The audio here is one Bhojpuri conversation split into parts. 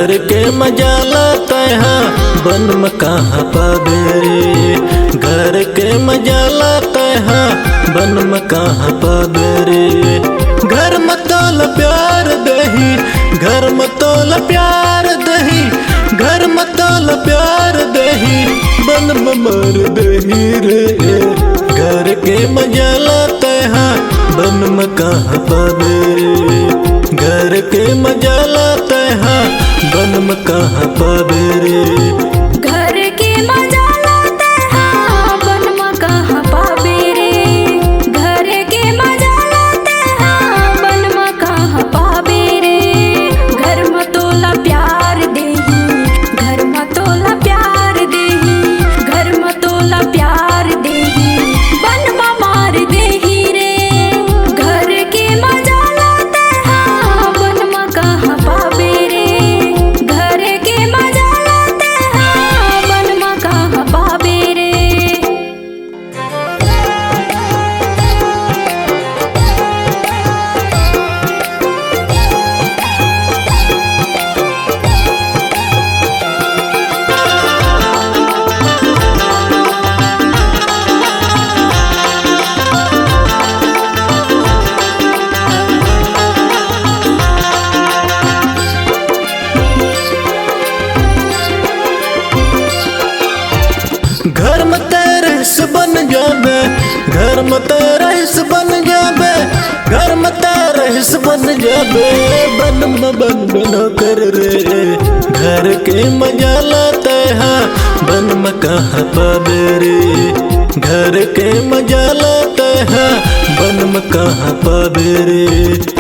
घर के मजा लाता है बन में कहाँ पाबे रे। घर के मजा लाता है बन में कहाँ पाबे रे। घर में तोल प्यार दही, घर में तोल प्यार दही, घर में तोल प्यार दही, बन में मर दही रे। घर के मजा लाता है बन में कहाँ पाबे रे। घर के मजा लाता है बन में कहाँ पाबे रे। घर के मजा लाते हैं बन में कहाँ पाबे रे। घर के मजा लाते हैं बन में कहाँ पाबे रे। घर में तोला प्यार देही, घर में तोला प्यार देही, घर में तोला प्यार देही, बन में मार देही रे। घर के मजा लाते हैं बन में कहाँ पाबे रे। घर के मजा लाते हैं बन में कहाँ पाबे रे। घर में तेरस बन जाबे, घर में तेरस बन जाबे, घर में तेरस बन जाबे, बन में बन कर रे। घर के मजा लाते हैं बन में कहाँ पाबे रे। घर के मजा लाते हैं बन में कहाँ पाबे रे।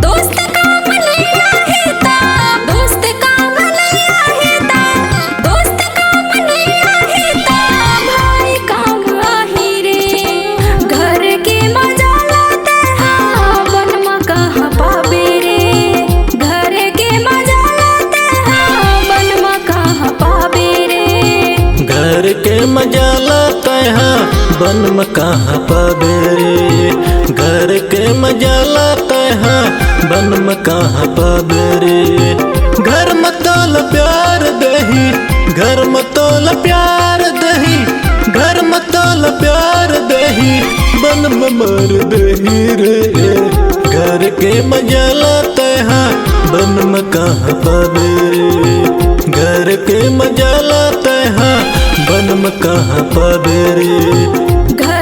दोस्त काम नहीं आहेता, दोस्त काम नहीं आहेता, दोस्त काम नहीं आहेता, भाई काम आही रे। घर के मजा लाते हैं बन में कहाँ पाबे रे। घर के मजा लाते हैं बन में कहाँ पाबे रे। घर के मजा लाते हैं बन में कहाँ पाबे रे। घर के मजा लाते हैं बन में कहाँ पाबे रे। घर में तोल प्यार दही, घर में तोल प्यार दही, घर में तोल प्यार दही, बन में मर दही रे। घर के मजा लाते हैं बन में कहाँ पाबे रे। घर के मजा लाते हैं बन में कहाँ पाबे रे। घर